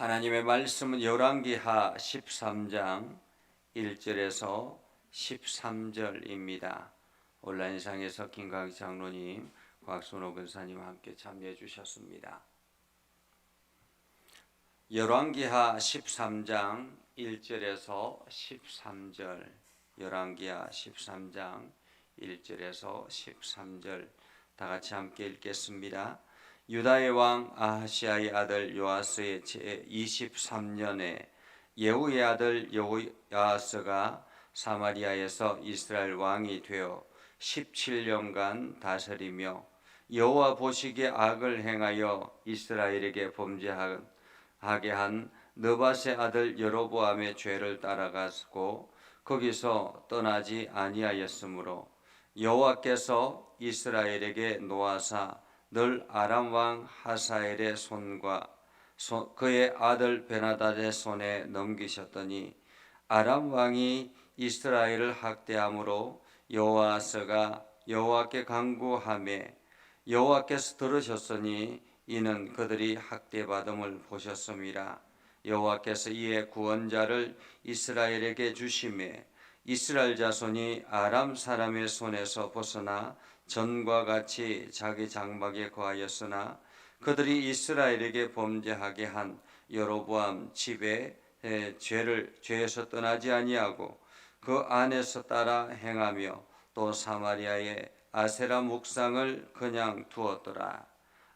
하나님의 말씀은 열왕기하 13장 1절에서 13절입니다. 온라인상에서 김광희 장로님, 곽순호 권사님과 함께 참여해 주셨습니다. 열왕기하 13장 1절에서 13절, 열왕기하 13장 1절에서 13절 다 같이 함께 읽겠습니다. 유다의 왕 아하시아의 아들 요아스의 제23년에 예후의 아들 여호야스가 사마리아에서 이스라엘 왕이 되어 17년간 다스리며 여호와 보시기에 악을 행하여 이스라엘에게 범죄하게 한 느밧의 아들 여로보암의 죄를 따라갔고 거기서 떠나지 아니하였으므로 여호와께서 이스라엘에게 노하사 늘 아람 왕 하사엘의 손과 그의 아들 베나닷의 손에 넘기셨더니 아람 왕이 이스라엘을 학대함으로 여호아스가 여호와께 간구하매 여호와께서 들으셨으니 이는 그들이 학대받음을 보셨음이라. 여호와께서 이에 구원자를 이스라엘에게 주심에 이스라엘 자손이 아람 사람의 손에서 벗어나 전과 같이 자기 장막에 거하였으나 그들이 이스라엘에게 범죄하게 한 여로보암 집의 죄에서 떠나지 아니하고 그 안에서 따라 행하며 또 사마리아의 아세라 묵상을 그냥 두었더라.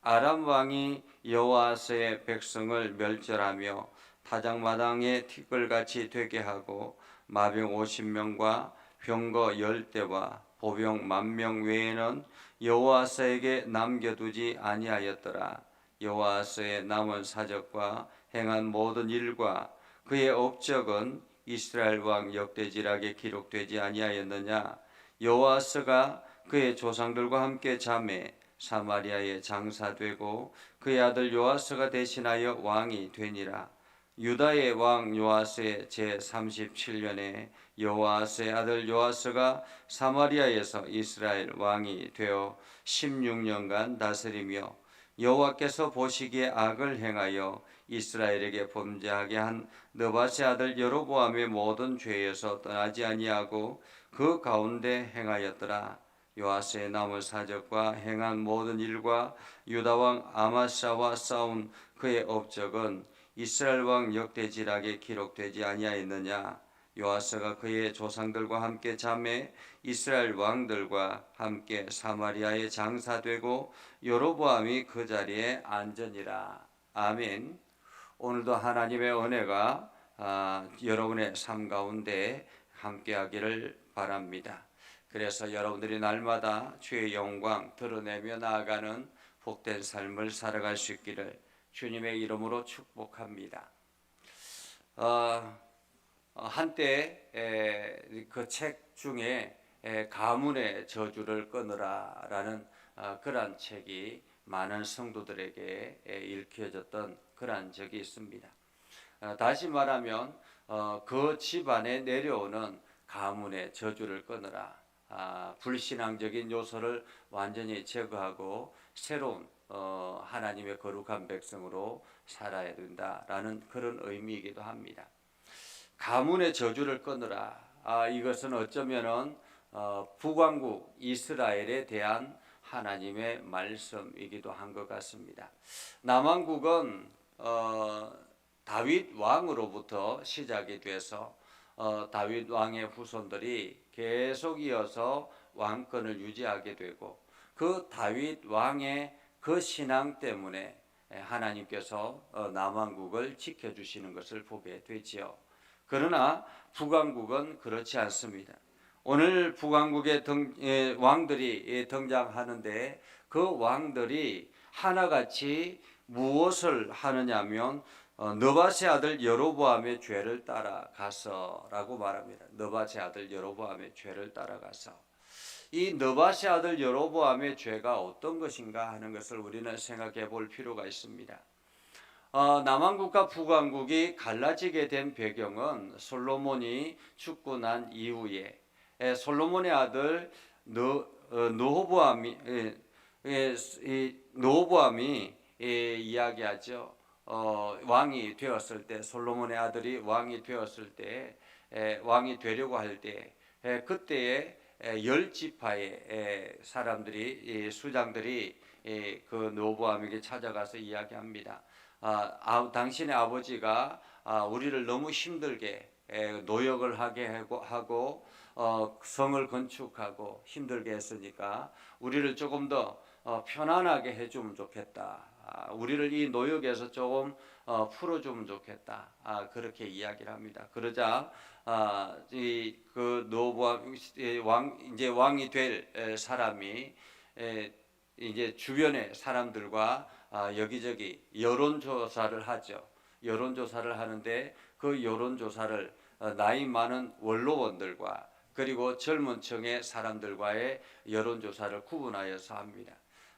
아람 왕이 여호아스의 백성을 멸절하며 타작마당에 티끌같이 되게 하고 마병 50명과 병거 10대와 보병 10,000명 외에는 여호아스에게 남겨두지 아니하였더라. 여호아스의 남은 사적과 행한 모든 일과 그의 업적은 이스라엘 왕 역대지락에 기록되지 아니하였느냐. 여호아스가 그의 조상들과 함께 잠에 사마리아에 장사되고 그의 아들 요아스가 대신하여 왕이 되니라. 유다의 왕 요아스의 제37년에 여호아스의 아들 요아스가 사마리아에서 이스라엘 왕이 되어 16년간 다스리며 여호와께서 보시기에 악을 행하여 이스라엘에게 범죄하게 한 느밧의 아들 여로보암의 모든 죄에서 떠나지 아니하고 그 가운데 행하였더라. 요아스의 남은 사적과 행한 모든 일과 유다 왕 아마샤와 싸운 그의 업적은 이스라엘 왕 역대지락에 기록되지 아니하였느냐. 요아스가 그의 조상들과 함께 잠에 이스라엘 왕들과 함께 사마리아에 장사되고 여로보암이 그 자리에 앉으니라. 아멘. 오늘도 하나님의 은혜가 여러분의 삶 가운데 함께하기를 바랍니다. 그래서 여러분들이 날마다 주의 영광 드러내며 나아가는 복된 삶을 살아갈 수 있기를 주님의 이름으로 축복합니다. 한때 그 책 중에 가문의 저주를 끊으라라는 그러한 책이 많은 성도들에게 읽혀졌던 그러한 적이 있습니다. 다시 말하면 그 집안에 내려오는 가문의 저주를 끊으라. 불신앙적인 요소를 완전히 제거하고 새로운 하나님의 거룩한 백성으로 살아야 된다라는 그런 의미이기도 합니다. 가문의 저주를 끊으라. 이것은 어쩌면은 북왕국 이스라엘에 대한 하나님의 말씀이기도 한 것 같습니다. 남왕국은 다윗 왕으로부터 시작이 돼서 다윗 왕의 후손들이 계속 이어서 왕권을 유지하게 되고 그 다윗 왕의 그 신앙 때문에 하나님께서 남왕국을 지켜주시는 것을 보게 되지요. 그러나 북왕국은 그렇지 않습니다. 오늘 북왕국의 왕들이 등장하는데 그 왕들이 하나같이 무엇을 하느냐면 느밧의 아들 여로보암의 죄를 따라가서라고 말합니다. 느밧의 아들 여로보암의 죄를 따라가서 이 느밧의 아들 여로보암의 죄가 어떤 것인가 하는 것을 우리는 생각해 볼 필요가 있습니다. 남왕국과 북왕국이 갈라지게 된 배경은 솔로몬이 죽고 난 이후에 솔로몬의 아들 느호보암이 이야기하죠. 왕이 되었을 때, 솔로몬의 아들이 왕이 되었을 때, 왕이 되려고 할 때, 그때에 열 지파의 사람들이, 수장들이 그 르호보암에게 찾아가서 이야기합니다. 당신의 아버지가 우리를 너무 힘들게 노역을 하게 하고 성을 건축하고 힘들게 했으니까 우리를 조금 더 편안하게 해주면 좋겠다. 우리를 이 노역에서 조금 풀어주면 좋겠다. 그렇게 이야기를 합니다. 그러자 그 르호보암 이제 왕이 될 사람이 이제 주변의 사람들과 여기저기 여론조사를 하죠. 여론조사를 하는데 그 여론조사를 나이 많은 원로원들과 그리고 젊은 층의 사람들과의 여론조사를 구분하여서 합니다.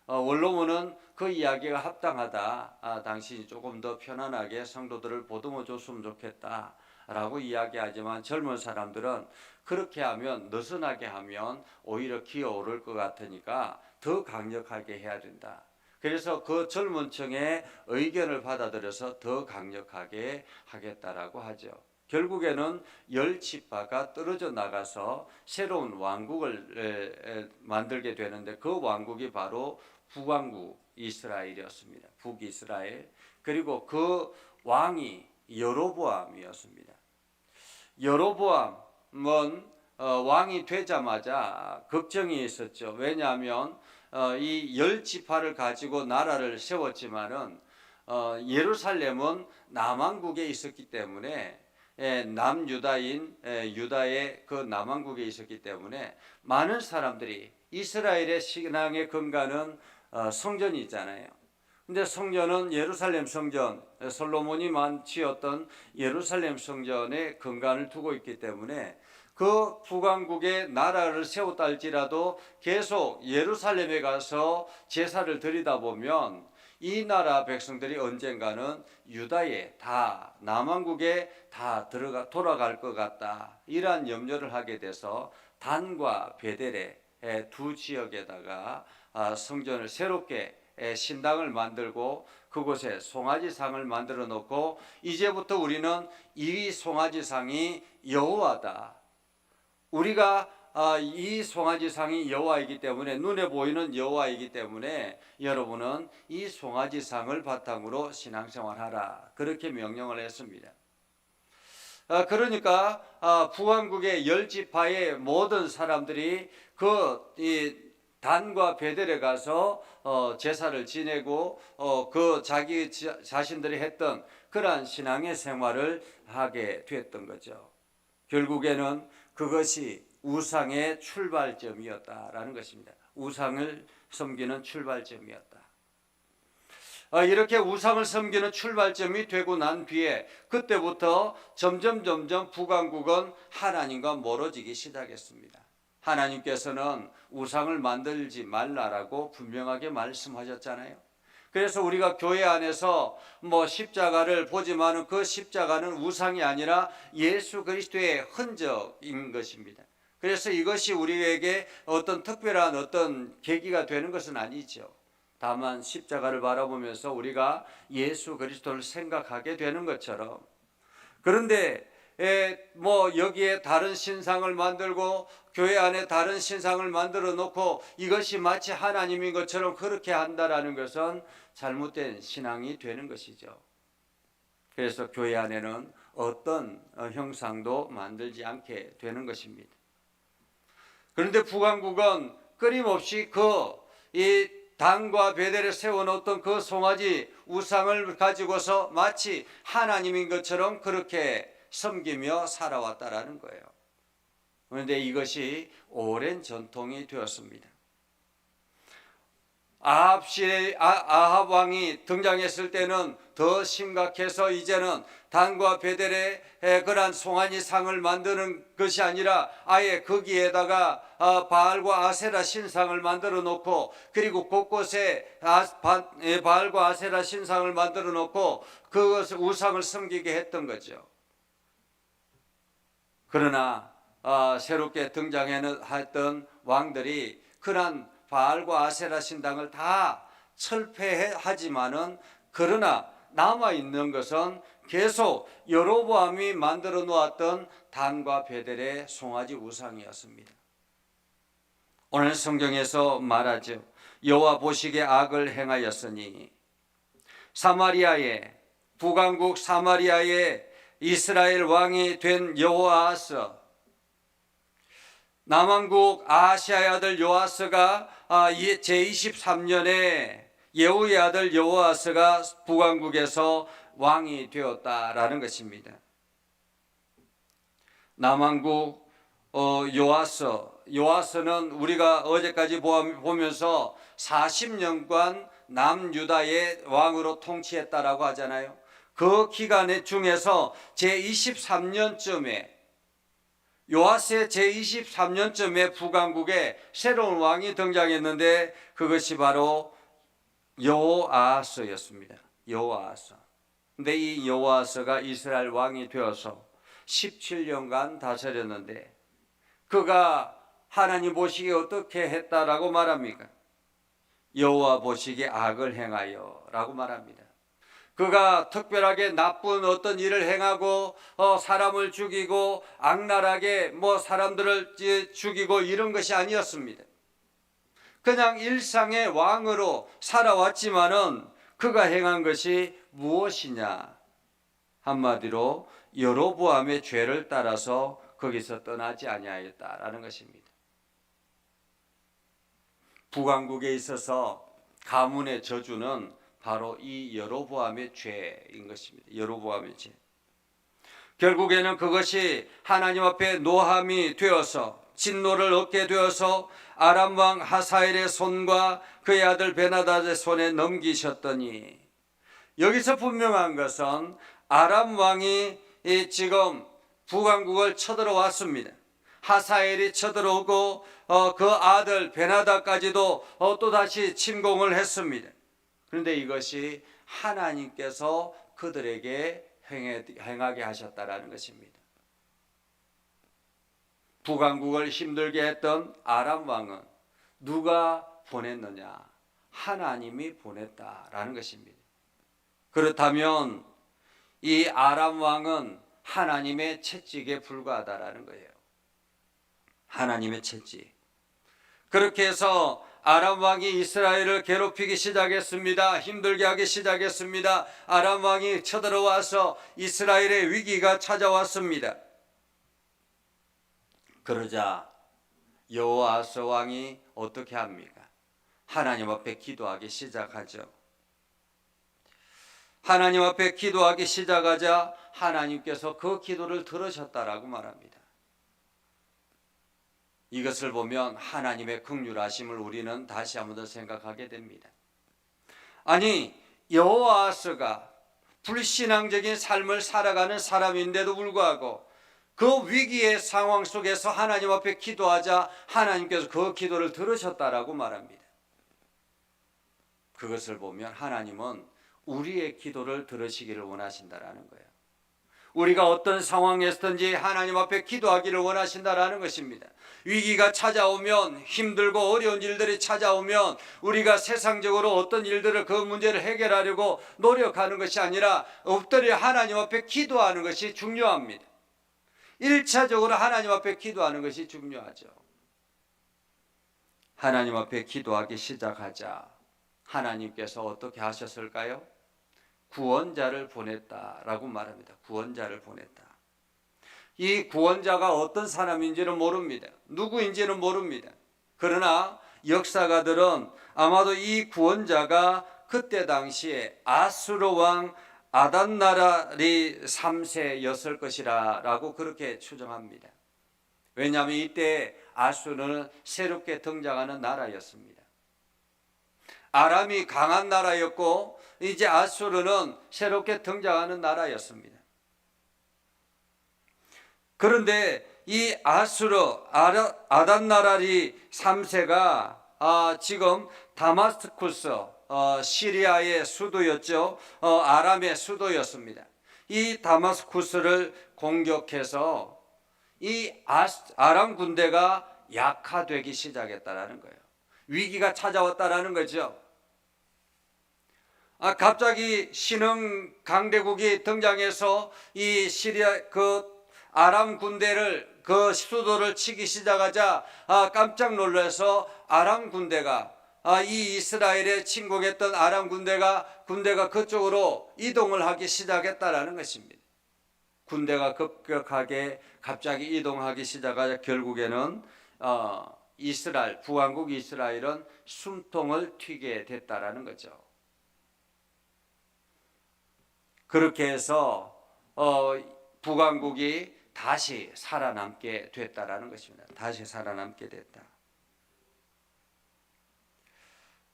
원로원은 그 이야기가 합당하다. 당신이 조금 더 편안하게 성도들을 보듬어 줬으면 좋겠다. 라고 이야기하지만 젊은 사람들은 그렇게 하면 느슨하게 하면 오히려 기어오를 것 같으니까 더 강력하게 해야 된다. 그래서 그 젊은 층의 의견을 받아들여서 더 강력하게 하겠다라고 하죠. 결국에는 열 지파가 떨어져 나가서 새로운 왕국을 만들게 되는데 그 왕국이 바로 북왕국 이스라엘이었습니다. 북이스라엘. 그리고 그 왕이 여로보암이었습니다. 여로보암은 왕이 되자마자 걱정이 있었죠. 왜냐하면 이 열 지파를 가지고 나라를 세웠지만은 예루살렘은 남왕국에 있었기 때문에 남유다인 유다의 그 남왕국에 있었기 때문에 많은 사람들이 이스라엘의 신앙의 근간은 성전이 있잖아요. 근데 성전은 예루살렘 성전, 솔로몬이 지었던 예루살렘 성전에 근간을 두고 있기 때문에 그 북왕국에 나라를 세웠다 할지라도 계속 예루살렘에 가서 제사를 드리다 보면 이 나라 백성들이 언젠가는 유다에 남왕국에 돌아갈 것 같다. 이러한 염려를 하게 돼서 단과 베델의 두 지역에다가 성전을 새롭게 신당을 만들고 그곳에 송아지상을 만들어 놓고 이제부터 우리는 이 송아지상이 여호와다. 우리가 이 송아지상이 여호와이기 때문에 눈에 보이는 여호와이기 때문에 여러분은 이 송아지상을 바탕으로 신앙생활하라. 그렇게 명령을 했습니다. 그러니까 북왕국의 열 지파의 모든 사람들이 이 단과 베델에 가서 제사를 지내고 그 자기 자신들이 했던 그러한 신앙의 생활을 하게 됐던 거죠. 결국에는 그것이 우상의 출발점이었다라는 것입니다. 우상을 섬기는 출발점이었다. 이렇게 우상을 섬기는 출발점이 되고 난 뒤에 그때부터 점점 북왕국은 하나님과 멀어지기 시작했습니다. 하나님께서는 우상을 만들지 말라라고 분명하게 말씀하셨잖아요. 그래서 우리가 교회 안에서 십자가를 보지만 그 십자가는 우상이 아니라 예수 그리스도의 흔적인 것입니다. 그래서 이것이 우리에게 어떤 특별한 어떤 계기가 되는 것은 아니죠. 다만 십자가를 바라보면서 우리가 예수 그리스도를 생각하게 되는 것처럼. 그런데 여기에 다른 신상을 만들고 교회 안에 다른 신상을 만들어 놓고 이것이 마치 하나님인 것처럼 그렇게 한다라는 것은 잘못된 신앙이 되는 것이죠. 그래서 교회 안에는 어떤 형상도 만들지 않게 되는 것입니다. 그런데 북왕국은 끊임없이 이 단과 베델에 세워놓던 그 송아지 우상을 가지고서 마치 하나님인 것처럼 그렇게 섬기며 살아왔다라는 거예요. 그런데 이것이 오랜 전통이 되었습니다. 아합 왕이 등장했을 때는 더 심각해서 이제는 단과 베델의 그러한 송아지 상을 만드는 것이 아니라 아예 거기에다가 바알과 아세라 신상을 만들어 놓고 그리고 곳곳에 바알과 아세라 신상을 만들어 놓고 그것을 우상을 섬기게 했던 거죠. 그러나 새롭게 등장했던 왕들이 그러한 바알과 아세라 신당을 다 철폐하지만은 그러나 남아 있는 것은 계속 여로보암이 만들어 놓았던 단과 베델의 송아지 우상이었습니다. 오늘 성경에서 말하죠. 여호와 보시기에 악을 행하였으니 사마리아에, 북왕국 사마리아에 이스라엘 왕이 된 여호아스, 남왕국 아하시아의 아들 요아스가 제23년에 예후의 아들 여호아스가 북왕국에서 왕이 되었다라는 것입니다. 남왕국 요아스는 우리가 어제까지 보면서 40년간 남유다의 왕으로 통치했다라고 하잖아요. 그 기간 중에서 제23년쯤에 요아스의 제23년쯤에 북왕국에 새로운 왕이 등장했는데 그것이 바로 여호아스였습니다. 여호아스. 근데 이 여호아스가 이스라엘 왕이 되어서 17년간 다스렸는데 그가 하나님 보시기에 어떻게 했다라고 말합니까? 여호와 보시기에 악을 행하여 라고 말합니다. 그가 특별하게 나쁜 어떤 일을 행하고 사람을 죽이고 악랄하게 사람들을 죽이고 이런 것이 아니었습니다. 그냥 일상의 왕으로 살아왔지만은 그가 행한 것이 무엇이냐? 한마디로 여로보암의 죄를 따라서 거기서 떠나지 아니하였다라는 것입니다. 북왕국에 있어서 가문의 저주는 바로 이 여로보암의 죄인 것입니다. 여로보암의 죄. 결국에는 그것이 하나님 앞에 노함이 되어서 진노를 얻게 되어서 아람 왕 하사엘의 손과 그의 아들 베나닷의 손에 넘기셨더니, 여기서 분명한 것은 아람 왕이 지금 북왕국을 쳐들어왔습니다. 하사엘이 쳐들어오고 그 아들 베나닷까지도 또다시 침공을 했습니다. 그런데 이것이 하나님께서 그들에게 행하게 하셨다라는 것입니다. 북왕국을 힘들게 했던 아람 왕은 누가 보냈느냐? 하나님이 보냈다라는 것입니다. 그렇다면 이 아람 왕은 하나님의 채찍에 불과하다라는 거예요. 하나님의 채찍. 그렇게 해서 아람 왕이 이스라엘을 괴롭히기 시작했습니다. 힘들게 하기 시작했습니다. 아람 왕이 쳐들어와서 이스라엘의 위기가 찾아왔습니다. 그러자 여호아스 왕이 어떻게 합니까? 하나님 앞에 기도하기 시작하죠. 하나님 앞에 기도하기 시작하자 하나님께서 그 기도를 들으셨다라고 말합니다. 이것을 보면 하나님의 긍휼하심을 우리는 다시 한번 더 생각하게 됩니다. 아니, 여호아스가 불신앙적인 삶을 살아가는 사람인데도 불구하고 그 위기의 상황 속에서 하나님 앞에 기도하자 하나님께서 그 기도를 들으셨다라고 말합니다. 그것을 보면 하나님은 우리의 기도를 들으시기를 원하신다라는 거예요. 우리가 어떤 상황에서든지 하나님 앞에 기도하기를 원하신다라는 것입니다. 위기가 찾아오면, 힘들고 어려운 일들이 찾아오면 우리가 세상적으로 어떤 일들을 그 문제를 해결하려고 노력하는 것이 아니라 엎드려 하나님 앞에 기도하는 것이 중요합니다. 1차적으로 하나님 앞에 기도하는 것이 중요하죠. 하나님 앞에 기도하기 시작하자 하나님께서 어떻게 하셨을까요? 구원자를 보냈다라고 말합니다. 구원자를 보냈다. 이 구원자가 어떤 사람인지는 모릅니다. 누구인지는 모릅니다. 그러나 역사가들은 아마도 이 구원자가 그때 당시에 아수르 왕 아닷나랄이 3세였을 것이라고 그렇게 추정합니다. 왜냐하면 이때 아수르는 새롭게 등장하는 나라였습니다. 아람이 강한 나라였고 이제 아수르는 새롭게 등장하는 나라였습니다. 그런데 이 아수르 아닷나랄이 3세가 지금 다마스쿠스 시리아의 수도였죠. 아람의 수도였습니다. 이 다마스쿠스를 공격해서 이 아람 군대가 약화되기 시작했다라는 거예요. 위기가 찾아왔다라는 거죠. 갑자기 신흥 강대국이 등장해서 이 시리아 아람 군대를 수도를 치기 시작하자 깜짝 놀라서 아람 군대가 이 이스라엘에 침공했던 아람 군대가 그쪽으로 이동을 하기 시작했다라는 것입니다. 군대가 급격하게 갑자기 이동하기 시작하자 결국에는 북왕국 이스라엘은 숨통을 튀게 됐다라는 거죠. 그렇게 해서 북왕국이 다시 살아남게 됐다라는 것입니다. 다시 살아남게 됐다.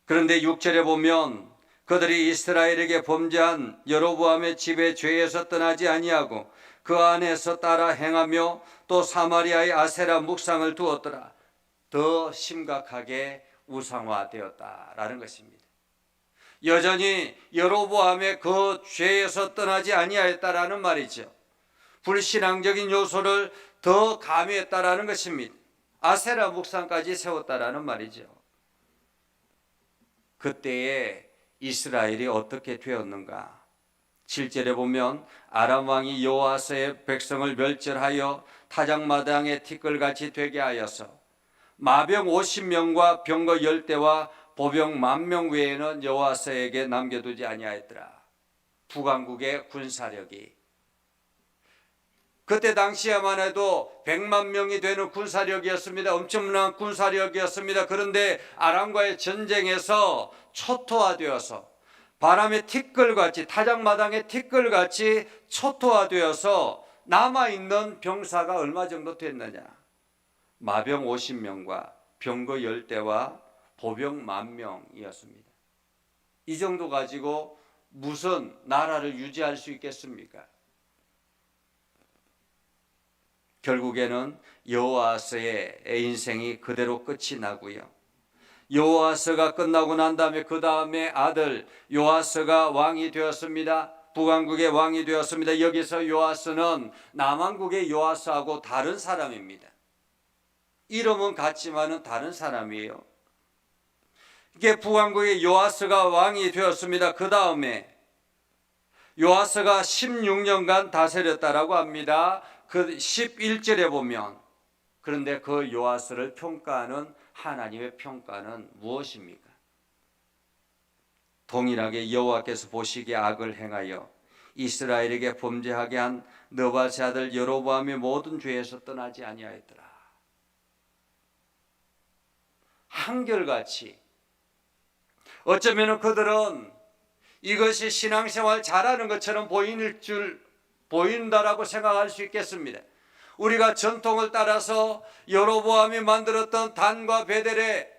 그런데 6절에 보면 그들이 이스라엘에게 범죄한 여로보암의 집의 죄에서 떠나지 아니하고 그 안에서 따라 행하며 또 사마리아의 아세라 묵상을 두었더라. 더 심각하게 우상화되었다라는 것입니다. 여전히 여로보암의 그 죄에서 떠나지 아니하였다라는 말이죠. 불신앙적인 요소를 더 가미했다라는 것입니다. 아세라 묵상까지 세웠다라는 말이죠. 그때에 이스라엘이 어떻게 되었는가? 7절에 보면 아람 왕이 여호아스의 백성을 멸절하여 타작마당의 티끌같이 되게 하여서 마병 50명과 병거 10대와 보병 10,000명 외에는 여호아스에게 남겨두지 아니하였더라. 북왕국의 군사력이 그때 당시에만 해도 100만 명이 되는 군사력이었습니다. 엄청난 군사력이었습니다. 그런데 아람과의 전쟁에서 초토화되어서 바람의 티끌같이 타작마당의 티끌같이 초토화되어서 남아있는 병사가 얼마 정도 됐느냐? 마병 50명과 병거 10대와 보병 10,000명이었습니다. 이 정도 가지고 무슨 나라를 유지할 수 있겠습니까? 결국에는 여호아스의 인생이 그대로 끝이 나고요. 여호아스가 끝나고 난 다음에 그 다음에 아들 요아스가 왕이 되었습니다. 북왕국의 왕이 되었습니다. 여기서 요아스는 남왕국의 요아스하고 다른 사람입니다. 이름은 같지만은 다른 사람이에요. 이게 북왕국의 요아스가 왕이 되었습니다. 그 다음에 요아스가 16년간 다스렸다라고 합니다. 그 11절에 보면 그런데 그 요아스를 평가하는 하나님의 평가는 무엇입니까? 동일하게 여호와께서 보시기에 악을 행하여 이스라엘에게 범죄하게 한 느밧의 아들 여로보암의 모든 죄에서 떠나지 아니하였더라. 한결같이 어쩌면 그들은 이것이 신앙생활 잘하는 것처럼 보인다라고 생각할 수 있겠습니다. 우리가 전통을 따라서 여로보암이 만들었던 단과 베델에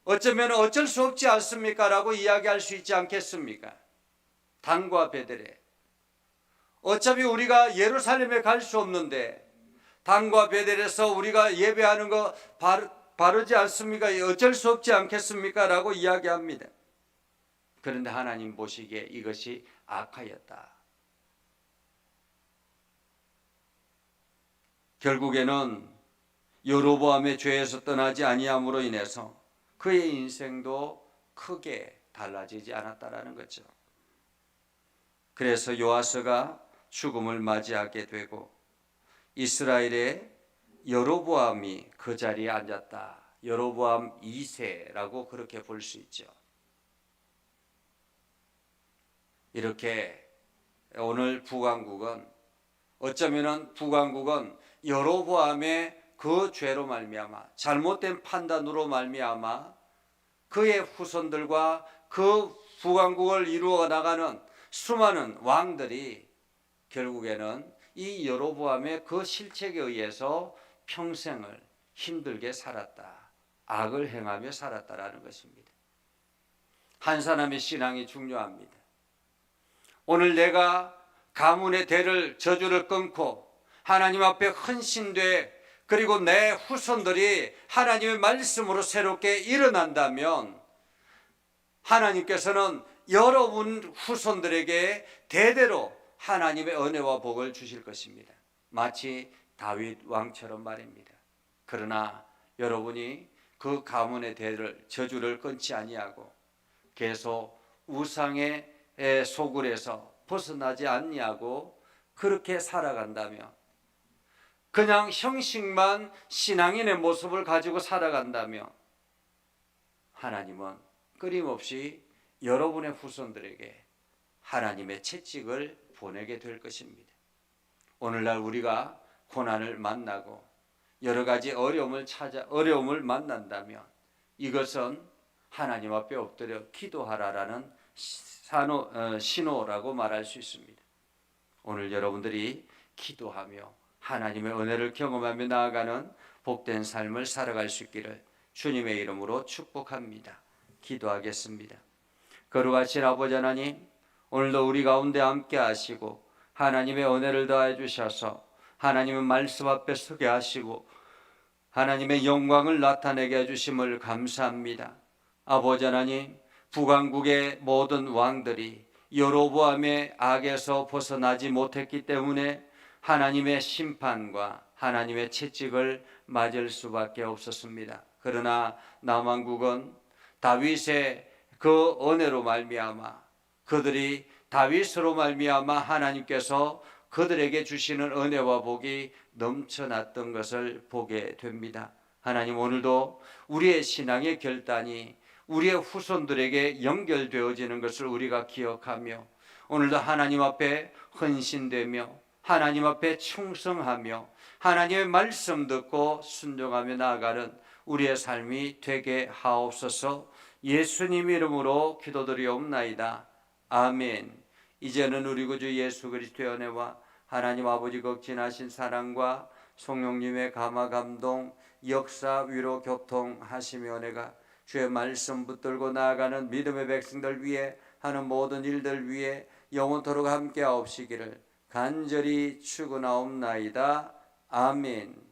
어쩌면 어쩔 수 없지 않습니까? 라고 이야기할 수 있지 않겠습니까? 단과 베델에 어차피 우리가 예루살렘에 갈 수 없는데 단과 베델에서 우리가 예배하는 거 바르지 않습니까? 어쩔 수 없지 않겠습니까? 라고 이야기합니다. 그런데 하나님 보시기에 이것이 악하였다. 결국에는 여로보암의 죄에서 떠나지 아니함으로 인해서 그의 인생도 크게 달라지지 않았다라는 거죠. 그래서 요아스가 죽음을 맞이하게 되고 이스라엘의 여로보암이 그 자리에 앉았다. 여로보암 2세라고 그렇게 볼 수 있죠. 이렇게 오늘 북왕국은 어쩌면은 북왕국은 여로보암의 그 죄로 말미암아 잘못된 판단으로 말미암아 그의 후손들과 그 북왕국을 이루어 나가는 수많은 왕들이 결국에는 이 여로보암의 그 실책에 의해서 평생을 힘들게 살았다. 악을 행하며 살았다라는 것입니다. 한 사람의 신앙이 중요합니다. 오늘 내가 가문의 대를 저주를 끊고 하나님 앞에 헌신돼 그리고 내 후손들이 하나님의 말씀으로 새롭게 일어난다면 하나님께서는 여러분 후손들에게 대대로 하나님의 은혜와 복을 주실 것입니다. 마치 다윗 왕처럼 말입니다. 그러나 여러분이 그 가문의 대를 저주를 끊지 아니하고 계속 우상의 소굴에서 벗어나지 않냐고 그렇게 살아간다며, 그냥 형식만 신앙인의 모습을 가지고 살아간다며, 하나님은 끊임없이 여러분의 후손들에게 하나님의 채찍을 보내게 될 것입니다. 오늘날 우리가 고난을 만나고 여러 가지 어려움을 만난다면 이것은 하나님 앞에 엎드려 기도하라라는 신호라고 말할 수 있습니다. 오늘 여러분들이 기도하며 하나님의 은혜를 경험하며 나아가는 복된 삶을 살아갈 수 있기를 주님의 이름으로 축복합니다. 기도하겠습니다. 거룩하신 아버지 하나님, 오늘도 우리 가운데 함께 하시고 하나님의 은혜를 더해 주셔서 하나님의 말씀 앞에 서게 하시고 하나님의 영광을 나타내게 해주심을 감사합니다. 아버지 하나님, 북왕국의 모든 왕들이 여로보암의 악에서 벗어나지 못했기 때문에 하나님의 심판과 하나님의 채찍을 맞을 수밖에 없었습니다. 그러나 남왕국은 다윗의 그 은혜로 말미암아, 그들이 다윗으로 말미암아 하나님께서 그들에게 주시는 은혜와 복이 넘쳐났던 것을 보게 됩니다. 하나님, 오늘도 우리의 신앙의 결단이 우리의 후손들에게 연결되어지는 것을 우리가 기억하며 오늘도 하나님 앞에 헌신되며 하나님 앞에 충성하며 하나님의 말씀 듣고 순종하며 나아가는 우리의 삶이 되게 하옵소서. 예수님 이름으로 기도드리옵나이다. 아멘. 이제는 우리 구주 예수 그리스도의 은혜와 하나님 아버지 극진하신 사랑과 성령님의 감화 감동 역사 위로 교통하시며 은혜가 주의 말씀 붙들고 나아가는 믿음의 백성들 위해 하는 모든 일들 위해 영원토록 함께 하옵시기를 간절히 축원하옵나이다. 아멘.